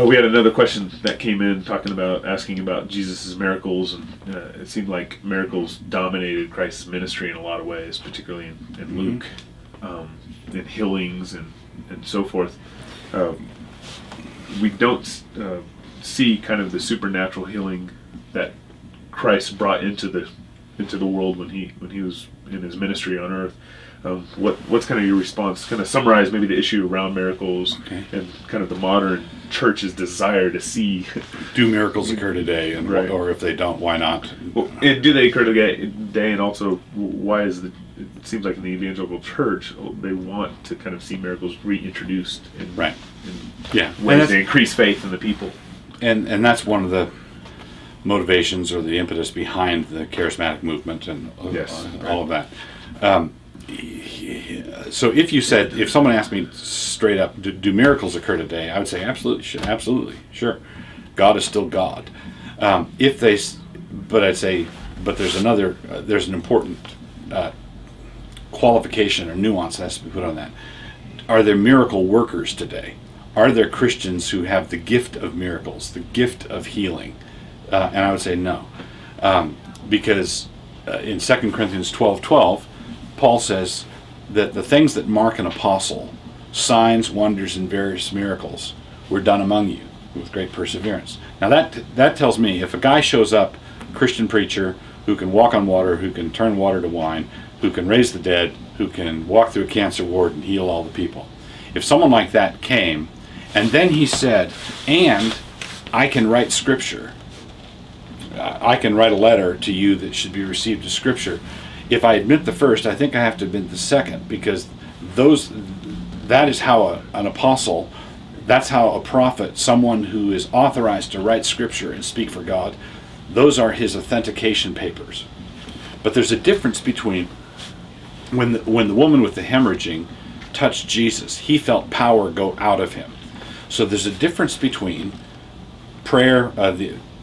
We had another question that came in asking about Jesus' miracles, and it seemed like miracles dominated Christ's ministry in a lot of ways, particularly in Luke, in healings and so forth. We don't see kind of the supernatural healing that Christ brought into the world when he was in his ministry on earth. What's kind of your response? Kind of summarize maybe the issue around miracles and kind of the modern church's desire to see. Do miracles occur today, and right. Or if they don't, why not? Well, and do they occur today? And also, why is it seems like in the evangelical church they want to kind of see miracles reintroduced in ways to increase faith in the people. And that's one of the motivations or the impetus behind the charismatic movement and all of that. So if someone asked me straight up, do miracles occur today? I would say absolutely, sure. God is still God. But I'd say, but there's an important qualification or nuance that has to be put on that. Are there miracle workers today? Are there Christians who have the gift of miracles, the gift of healing? And I would say no, because in 2 Corinthians 12:12, Paul says that the things that mark an apostle, signs, wonders, and various miracles, were done among you with great perseverance. Now that tells me if a guy shows up, Christian preacher, who can walk on water, who can turn water to wine, who can raise the dead, who can walk through a cancer ward and heal all the people. If someone like that came, and then he said, and I can write scripture, I can write a letter to you that should be received as scripture. If I admit the first, I think I have to admit the second, because that is how an apostle, that's how a prophet, someone who is authorized to write scripture and speak for God, those are his authentication papers. But there's a difference between when the woman with the hemorrhaging touched Jesus, he felt power go out of him. So there's a difference between prayer.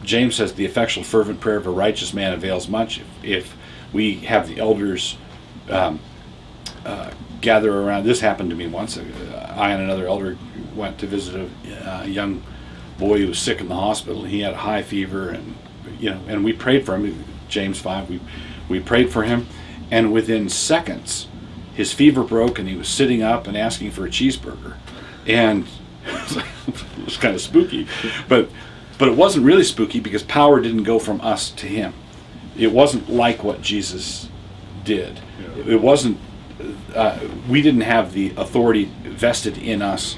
James says the effectual fervent prayer of a righteous man avails much. If we have the elders gather around, this happened to me once. I and another elder went to visit a young boy who was sick in the hospital. He had a high fever, and we prayed for him. James 5, we prayed for him, and within seconds his fever broke and he was sitting up and asking for a cheeseburger. And it was kind of spooky, but it wasn't really spooky because power didn't go from us to him. It wasn't like what Jesus did. It wasn't, we didn't have the authority vested in us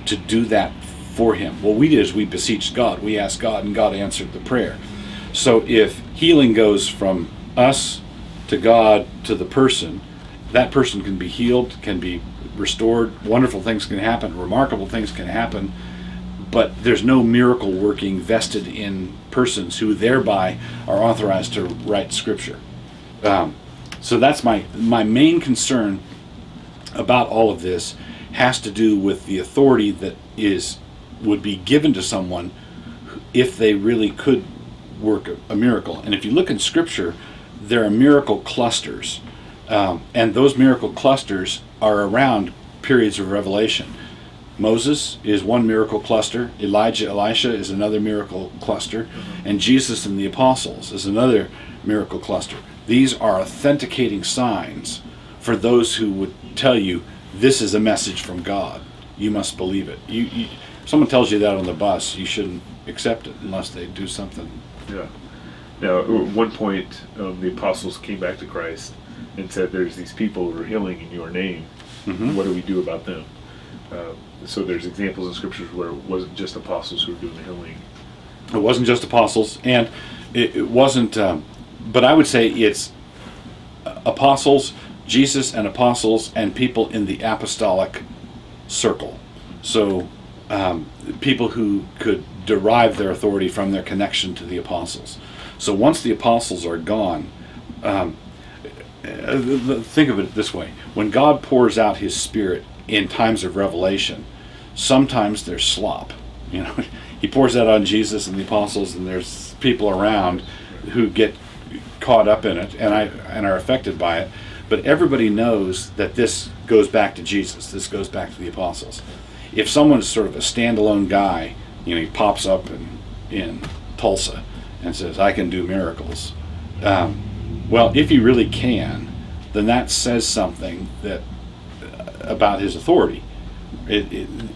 to do that for him. What we did is we beseeched God. We asked God, and God answered the prayer. So if healing goes from us to God to the person, that person can be healed, can be restored, wonderful things can happen, remarkable things can happen, but there's no miracle working vested in persons who thereby are authorized to write scripture. So that's my main concern about all of this, has to do with the authority that would be given to someone if they really could work a miracle. And if you look in scripture, there are miracle clusters, and those miracle clusters are around periods of revelation. Moses is one miracle cluster, Elisha is another miracle cluster, and Jesus and the apostles is another miracle cluster. These are authenticating signs for those who would tell you this is a message from God. You must believe it. If someone tells you that on the bus, you shouldn't accept it unless they do something. Yeah. Now, at one point, the apostles came back to Christ and said, "There's these people who are healing in your name. What do we do about them?" So there's examples in scriptures where it wasn't just apostles who were doing the healing. It wasn't just apostles, and it wasn't, but I would say it's apostles, Jesus and apostles, and people in the apostolic circle. So people who could derive their authority from their connection to the apostles. So once the apostles are gone, think of it this way. When God pours out his Spirit in times of revelation, sometimes there's slop. He pours that on Jesus and the apostles, and there's people around who get caught up in it and are affected by it. But everybody knows that this goes back to Jesus. This goes back to the apostles. If someone's sort of a standalone guy, he pops up in Tulsa and says, "I can do miracles." Well, if he really can, then that says something that about his authority.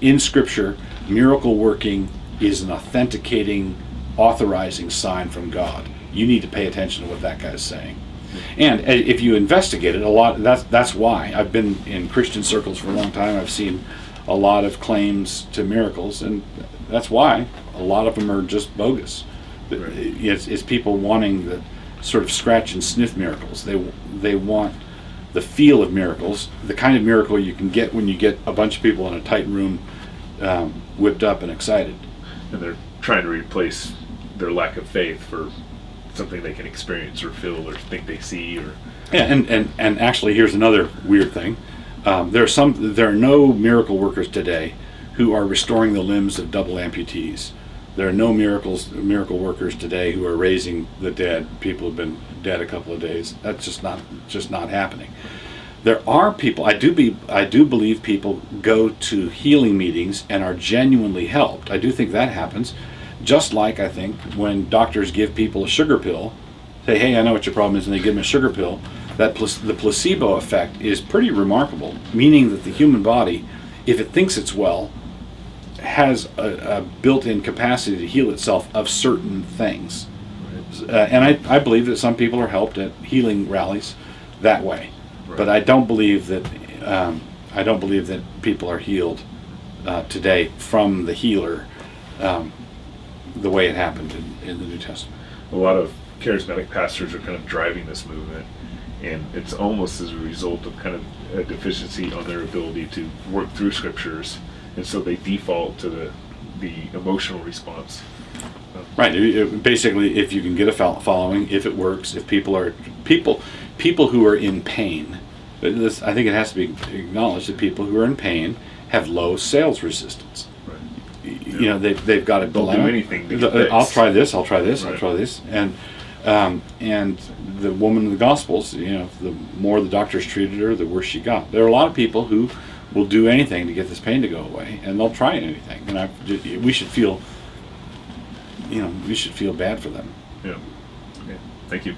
In Scripture, miracle working is an authenticating, authorizing sign from God. You need to pay attention to what that guy's saying. And if you investigate it a lot, that's why I've been in Christian circles for a long time. I've seen a lot of claims to miracles, and that's why a lot of them are just bogus. Right. It's people wanting the sort of scratch and sniff miracles. They want the feel of miracles, the kind of miracle you can get when you get a bunch of people in a tight room, whipped up and excited. And they're trying to replace their lack of faith for something they can experience or feel or think they see. Or and actually, here's another weird thing. There are no miracle workers today who are restoring the limbs of double amputees. There are no miracle workers today who are raising the dead. People have been dead a couple of days. That's just not happening. There are people. I do believe people go to healing meetings and are genuinely helped. I do think that happens. Just like I think when doctors give people a sugar pill, say, "Hey, I know what your problem is," and they give them a sugar pill. The placebo effect is pretty remarkable, meaning that the human body, if it thinks it's well, has a built-in capacity to heal itself of certain things. And I believe that some people are helped at healing rallies that way. Right. But I don't believe that people are healed today from the healer the way it happened in the New Testament. A lot of charismatic pastors are kind of driving this movement, and it's almost as a result of kind of a deficiency on their ability to work through scriptures, and so they default to the emotional response. Right. Basically, if you can get a following, if it works, if people who are in pain, I think it has to be acknowledged that people who are in pain have low sales resistance. Right. You know, they've got a dilemma. They'll do anything to get fixed. I'll try this. I'll try this. Right. I'll try this. And the woman in the Gospels, you know, the more the doctors treated her, the worse she got. There are a lot of people who will do anything to get this pain to go away, and they'll try anything. And we should feel bad for them. Yeah. Okay. Thank you.